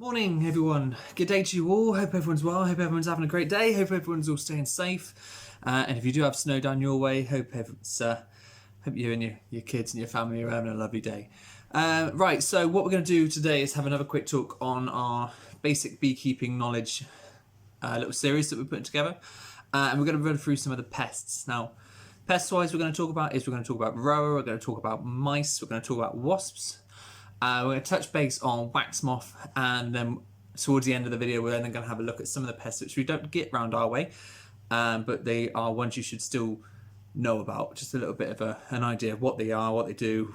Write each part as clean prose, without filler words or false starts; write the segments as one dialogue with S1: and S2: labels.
S1: Morning everyone, good day to you all. Hope everyone's well, hope everyone's having a great day, hope everyone's all staying safe. And if you do have snow down your way, hope you and your kids and your family are having a lovely day. Right, so what we're going to do today is have another quick talk on our basic beekeeping knowledge little series that we're putting together. And we're going to run through some of the pests. Now, pest-wise we're going to talk about Varroa, we're going to talk about mice, we're going to talk about wasps. We're going to touch base on wax moth, and then towards the end of the video we're then going to have a look at some of the pests which we don't get round our way, but they are ones you should still know about, just a little bit of an idea of what they are, what they do,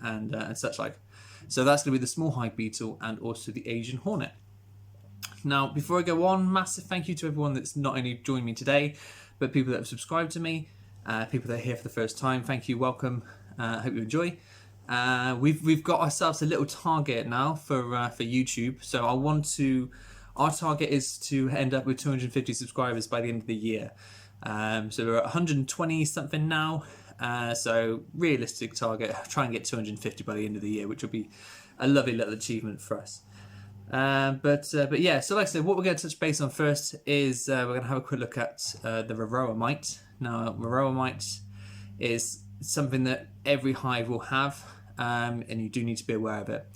S1: and such like. So that's going to be the small hive beetle and also the Asian hornet. Now, before I go on, massive thank you to everyone that's not only joined me today, but people that have subscribed to me, people that are here for the first time. Thank you, welcome. Hope you enjoy. We've got ourselves a little target now for YouTube. So our target is to end up with 250 subscribers by the end of the year. So we're at 120 something now. So realistic target, try and get 250 by the end of the year, which will be a lovely little achievement for us. But yeah, so like I said, what we're going to touch base on first is we're going to have a quick look at the Varroa mite. Now, Varroa mite is something that every hive will have. And you do need to be aware of it.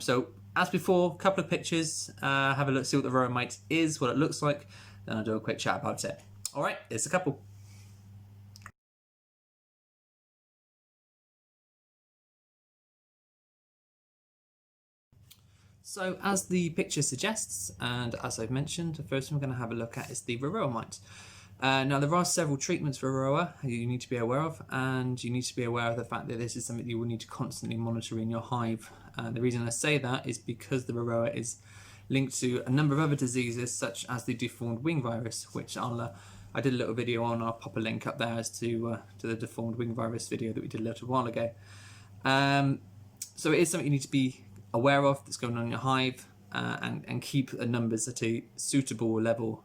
S1: So as before, a couple of pictures, have a look, see what the Varroa mite is, what it looks like, then I'll do a quick chat about it. All right, here's a couple. So as the picture suggests, and as I've mentioned, the first one we're going to have a look at is the Varroa mite. Now, there are several treatments for Varroa you need to be aware of, and you need to be aware of the fact that this is something you will need to constantly monitor in your hive. The reason I say that is because the Varroa is linked to a number of other diseases, such as the deformed wing virus, which I did a little video on. I'll pop a link up there as to the deformed wing virus video that we did a little while ago. So it is something you need to be aware of that's going on in your hive, and keep the numbers at a suitable level.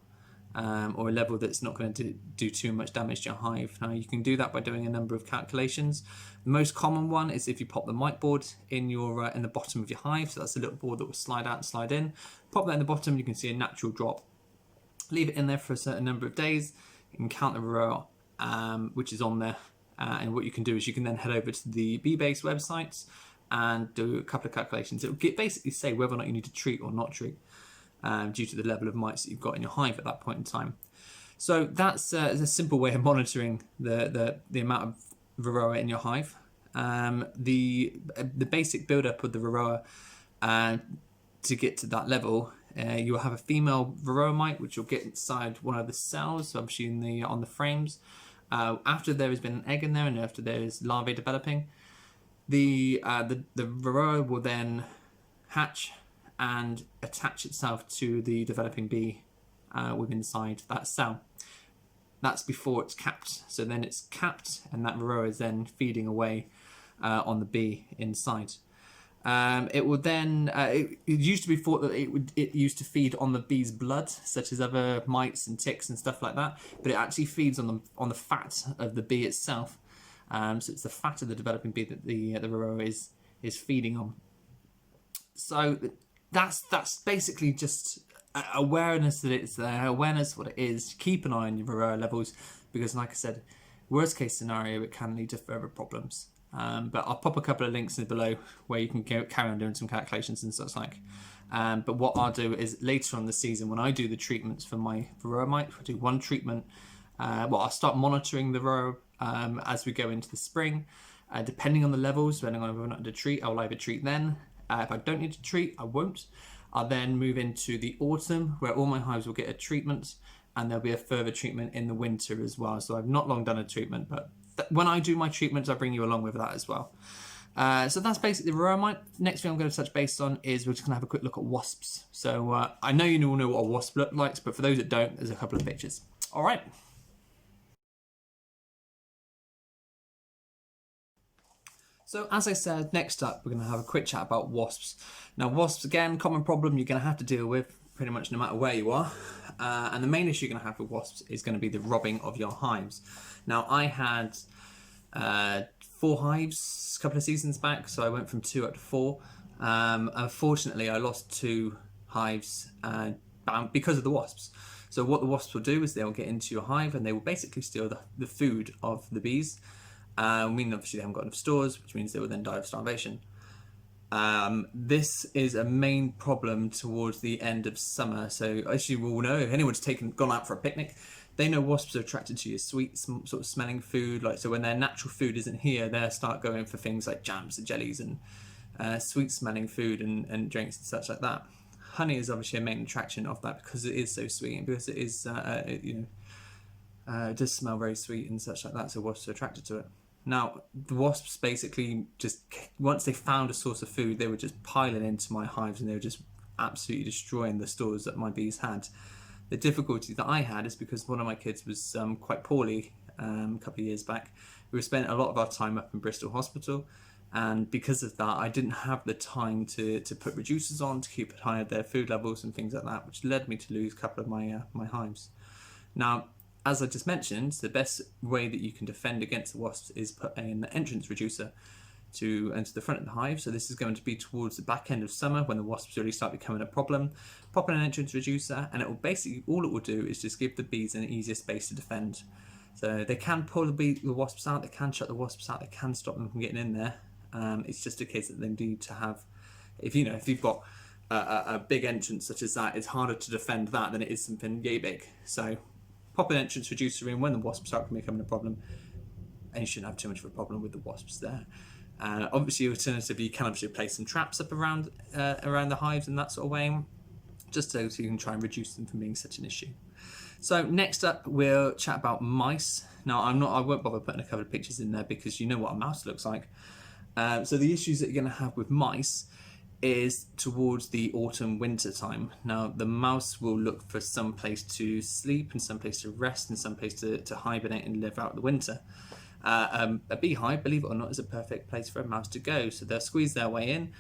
S1: Or a level that's not going to do too much damage to your hive. Now, you can do that by doing a number of calculations. The most common one is if you pop the mite board in your in the bottom of your hive. So that's a little board that will slide out and slide in. Pop that in the bottom, you can see a natural drop. Leave it in there for a certain number of days. You can count the Varroa, which is on there. And what you can do is you can then head over to the bee-based websites and do a couple of calculations. It will basically say whether or not you need to treat or not treat. Due to the level of mites that you've got in your hive at that point in time. So that's a simple way of monitoring the amount of Varroa in your hive. The basic build-up of the Varroa, to get to that level, you'll have a female Varroa mite, which you'll get inside one of the cells, so obviously on the frames. After there has been an egg in there and after there is larvae developing, the Varroa will then hatch and attach itself to the developing bee within inside that cell. That's before it's capped. So then it's capped, and that Varroa is then feeding away on the bee inside. It will then. It used to be thought that it used to feed on the bee's blood, such as other mites and ticks and stuff like that. But it actually feeds on the fat of the bee itself. So it's the fat of the developing bee that the Varroa is feeding on. So that's basically just awareness that it's there, awareness what it is. Keep an eye on your Varroa levels, because like I said, worst case scenario, it can lead to further problems. But I'll pop a couple of links below where you can carry on doing some calculations and such like. But what I'll do is later on the season, when I do the treatments for my Varroa mite, I'll do one treatment. I'll start monitoring the Varroa as we go into the spring. Depending on the levels, depending on whether or not to treat, I'll either treat then. If I don't need to treat, I won't. I'll then move into the autumn, where all my hives will get a treatment, and there'll be a further treatment in the winter as well. So I've not long done a treatment, but when I do my treatments, I bring you along with that as well. So that's basically the Varroa mite. Next thing I'm going to touch base on is we're just going to have a quick look at wasps. So I know you all know what a wasp looks like, but for those that don't, there's a couple of pictures. All right. So as I said, next up, we're going to have a quick chat about wasps. Now, wasps, again, common problem you're going to have to deal with pretty much no matter where you are. And the main issue you're going to have with wasps is going to be the robbing of your hives. Now, I had 4 hives a couple of seasons back, so I went from 2 up to 4. Unfortunately, I lost 2 hives because of the wasps. So what the wasps will do is they'll get into your hive and they will basically steal the food of the bees. I mean, obviously they haven't got enough stores, which means they will then die of starvation. This is a main problem towards the end of summer. So as you all know, if anyone's gone out for a picnic, they know wasps are attracted to your sweet sort of smelling food. Like, so when their natural food isn't here, they'll start going for things like jams and jellies and sweet smelling food and drinks and such like that. Honey is obviously a main attraction of that because it is so sweet and because it is it does smell very sweet and such like that. So wasps are attracted to it. Now, the wasps basically just, once they found a source of food, they were just piling into my hives and they were just absolutely destroying the stores that my bees had. The difficulty that I had is because one of my kids was quite poorly a couple of years back. We spent a lot of our time up in Bristol Hospital, and because of that, I didn't have the time to put reducers on to keep high their food levels and things like that, which led me to lose a couple of my hives. Now, as I just mentioned, the best way that you can defend against the wasps is put an entrance reducer to enter the front of the hive. So this is going to be towards the back end of summer when the wasps really start becoming a problem. Pop in an entrance reducer and it will basically, all it will do is just give the bees an easier space to defend. So they can pull the wasps out, they can shut the wasps out, they can stop them from getting in there. It's just a case that they need to have, if you've got a big entrance such as that, it's harder to defend that than it is something yay big. So pop an entrance reducer in when the wasps start becoming a problem, and you shouldn't have too much of a problem with the wasps there. Obviously, alternatively, you can obviously place some traps up around the hives in that sort of way, just so you can try and reduce them from being such an issue. So next up, we'll chat about mice. Now, I won't bother putting a couple of pictures in there because you know what a mouse looks like. So the issues that you're going to have with mice is towards the autumn winter time. Now the mouse will look for some place to sleep and some place to rest and some place to hibernate and live out the winter. A beehive, believe it or not, is a perfect place for a mouse to go. So they'll squeeze their way in,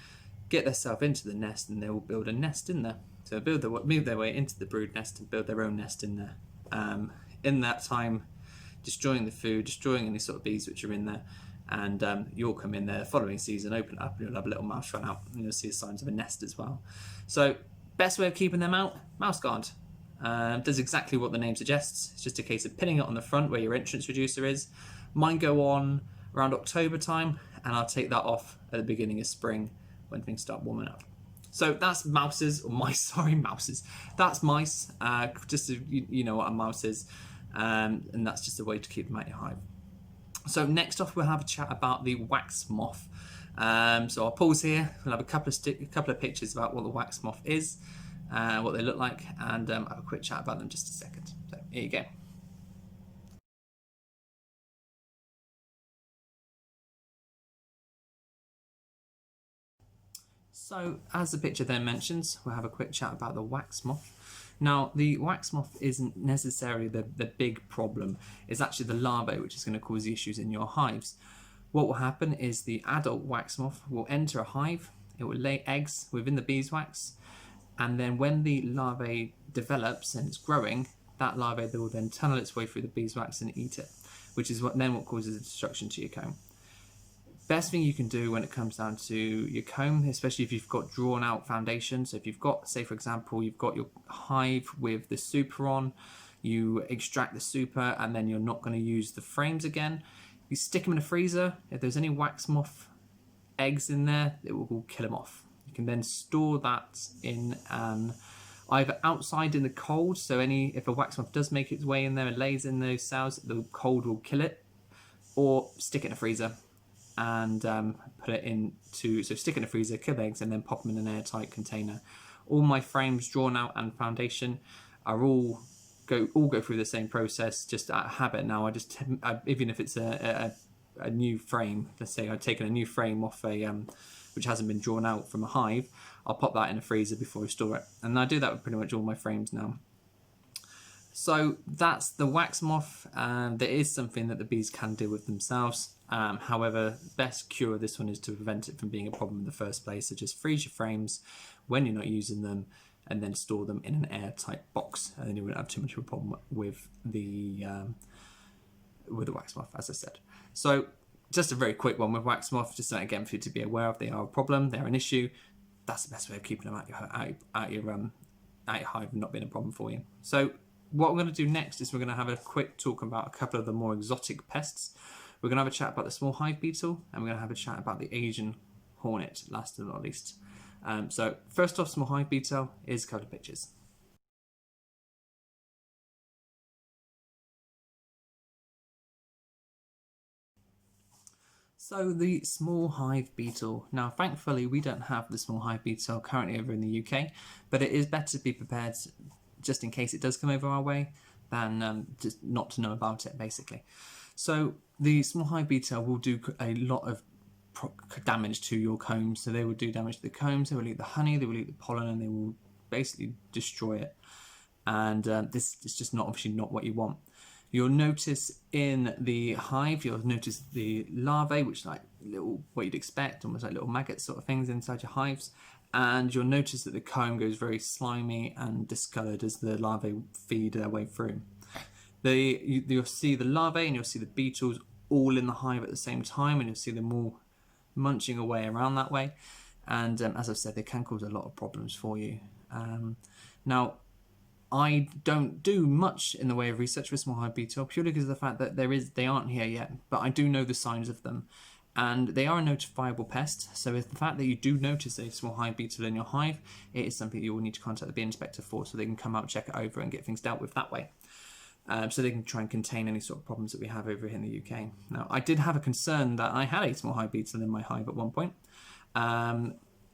S1: get themselves into the nest, and they will build a nest in there. So move their way into the brood nest and build their own nest in there. In that time, destroying the food, destroying any sort of bees which are in there, and you'll come in there the following season, open it up, and you'll have a little mouse run out, and you'll see signs of a nest as well. So best way of keeping them out, mouse guard. Does exactly what the name suggests. It's just a case of pinning it on the front where your entrance reducer is. Mine go on around October time, and I'll take that off at the beginning of spring when things start warming up. So that's mouses, or mice, sorry, mouses. That's mice, just so you know what a mouse is, and that's just a way to keep them out your hive. So next off, we'll have a chat about the wax moth. So I'll pause here. We'll have a couple of pictures about what the wax moth is, what they look like, and have a quick chat about them in just a second. So here you go. So as the picture then mentions, we'll have a quick chat about the wax moth. Now, the wax moth isn't necessarily the big problem. It's actually the larvae which is going to cause the issues in your hives. What will happen is the adult wax moth will enter a hive, it will lay eggs within the beeswax, and then when the larvae develops and it's growing, that larvae will then tunnel its way through the beeswax and eat it, which is what causes the destruction to your comb. Best thing you can do when it comes down to your comb, especially if you've got drawn out foundation. So if you've got, say for example, you've got your hive with the super on, you extract the super and then you're not going to use the frames again, you stick them in a freezer. If there's any wax moth eggs in there, it will kill them off. You can then store that in either outside in the cold, so if a wax moth does make its way in there and lays in those cells, the cold will kill it, or stick it in a freezer and put it into, so stick it in a freezer, kill the eggs, and then pop them in an airtight container. All my frames, drawn out and foundation, are all go through the same process, just out of habit now. Even if it's a new frame, let's say I've taken a new frame off which hasn't been drawn out from a hive, I'll pop that in a freezer before I store it. And I do that with pretty much all my frames now. So that's the wax moth. There is something that the bees can do with themselves. However, best cure of this one is to prevent it from being a problem in the first place. So just freeze your frames when you're not using them, and then store them in an airtight box, and then you won't have too much of a problem with the wax moth, as I said. So just a very quick one with wax moth, just again for you to be aware of. They are a problem, they're an issue. that's the best way of keeping them out your hive and not being a problem for you. So what we're going to do next is we're going to have a quick talk about a couple of the more exotic pests. We're going to have a chat about the small hive beetle, and we're going to have a chat about the Asian hornet, last but not least. So first off, small hive beetle is a couple of pictures. So the small hive beetle. Now, thankfully, we don't have the small hive beetle currently over in the UK, but it is better to be prepared just in case it does come over our way than just not to know about it, basically. So the small hive beetle will do a lot of damage to your combs. So they will do damage to the combs, they will eat the honey, they will eat the pollen, and they will basically destroy it. And this is just obviously not what you want. You'll notice in the hive, you'll notice the larvae, which are like little, what you'd expect, almost like little maggots sort of things inside your hives. And you'll notice that the comb goes very slimy and discoloured as the larvae feed their way through. You'll see the larvae and you'll see the beetles all in the hive at the same time, and you'll see them all munching away around that way. And as I've said, they can cause a lot of problems for you. Now, I don't do much in the way of research for small hive beetle purely because of the fact that they aren't here yet, but I do know the signs of them, and they are a notifiable pest. So if the fact that you do notice a small hive beetle in your hive, it is something you will need to contact the bee inspector for, so they can come out, check it over, and get things dealt with that way. So they can try and contain any sort of problems that we have over here in the UK. Now, I did have a concern that I had a small hive beetle in my hive at one point.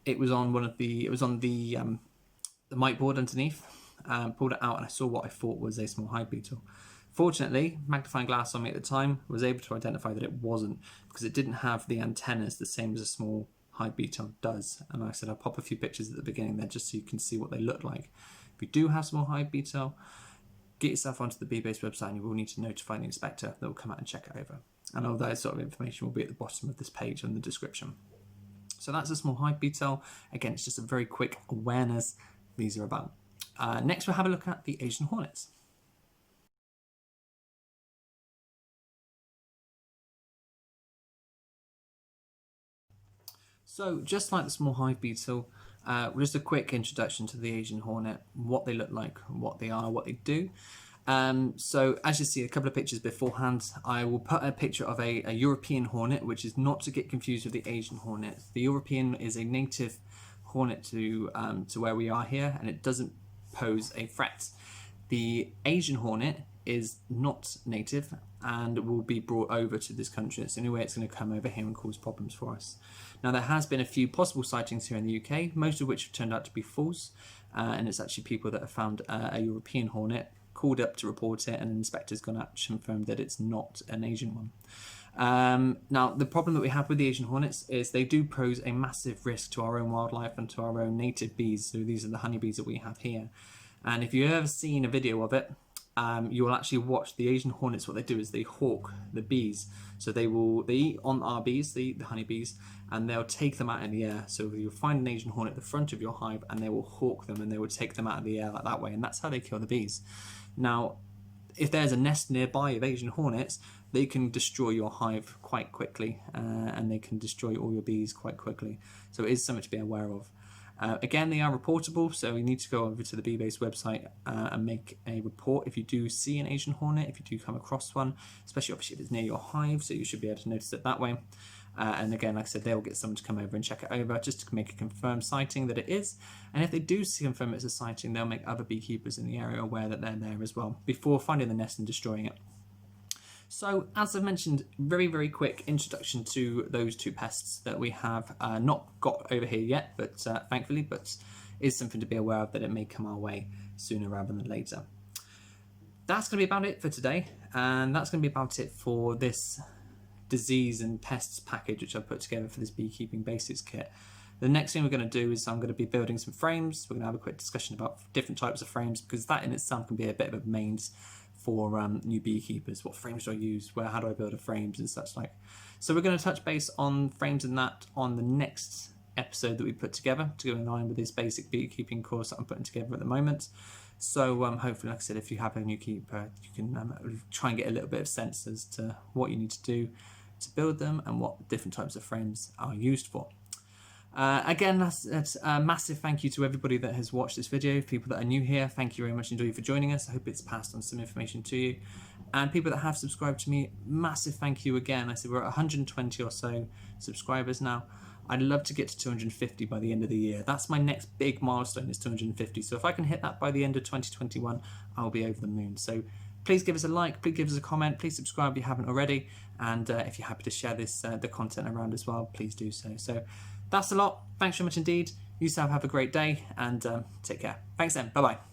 S1: It was on the Mite board underneath. Pulled it out and I saw what I thought was a small hive beetle. Fortunately, magnifying glass on me at the time was able to identify that it wasn't, because it didn't have the antennas the same as a small hive beetle does. And like I said, I'll pop a few pictures at the beginning there just so you can see what they look like. If you do have small hive beetle, get yourself onto the bee-based website and you will need to notify the inspector that will come out and check it over. And all that sort of information will be at the bottom of this page in the description. So that's a small hive beetle. Again, it's just a very quick awareness these are about. Next, we'll have a look at the Asian hornets. So, just like the small hive beetle, just a quick introduction to the Asian hornet, what they look like, what they are, what they do. So, as you see a couple of pictures beforehand, I will put a picture of a European hornet, which is not to get confused with the Asian hornet. The European is a native hornet to where we are here, and it doesn't pose a threat. The Asian hornet is not native and will be brought over to this country. It's the only way it's going to come over here and cause problems for us. Now, there has been a few possible sightings here in the UK, most of which have turned out to be false, and it's actually people that have found a European hornet, called up to report it, and an inspector's gone out to confirm that it's not an Asian one. Now, the problem that we have with the Asian hornets is they do pose a massive risk to our own wildlife and to our own native bees. So these are the honeybees that we have here. And if you've ever seen a video of it, you will actually watch the Asian hornets. What they do is they hawk the bees. So they eat on our bees, they eat the honeybees, and they'll take them out in the air. So you'll find an Asian hornet at the front of your hive, and they will hawk them, and they will take them out of the air like that way. And that's how they kill the bees. Now, if there's a nest nearby of Asian hornets, they can destroy your hive quite quickly, and they can destroy all your bees quite quickly. So it is something to be aware of. Again, they are reportable, so you need to go over to the bee-based website and make a report if you do see an Asian hornet, if you do come across one, especially obviously if it's near your hive, so you should be able to notice it that way. And again, like I said, they'll get someone to come over and check it over just to make a confirmed sighting that it is. And if they do confirm it's a sighting, they'll make other beekeepers in the area aware that they're there as well before finding the nest and destroying it. So, as I've mentioned, very, very quick introduction to those two pests that we have not got over here yet, but thankfully, but is something to be aware of that it may come our way sooner rather than later. That's going to be about it for today, and that's going to be about it for this disease and pests package which I've put together for this beekeeping basics kit. The next thing we're going to do is I'm going to be building some frames. We're going to have a quick discussion about different types of frames, because that in itself can be a bit of a maze for new beekeepers. What frames do I use? How do I build a frames and such like? So we're going to touch base on frames and that on the next episode that we put together to go in line with this basic beekeeping course that I'm putting together at the moment. So hopefully, like I said, if you have a new keeper, you can try and get a little bit of sense as to what you need to do to build them and what different types of frames are used for. Again, that's a massive thank you to everybody that has watched this video. People that are new here, thank you very much indeed for joining us. I hope it's passed on some information to you. And people that have subscribed to me, massive thank you again. I said we're at 120 or so subscribers now. I'd love to get to 250 by the end of the year. That's my next big milestone, is 250. So if I can hit that by the end of 2021, I'll be over the moon. So please give us a like, please give us a comment, please subscribe if you haven't already. And if you're happy to share this the content around as well, please do so. So that's a lot. Thanks so much indeed. You yourself have a great day and take care. Thanks then. Bye-bye.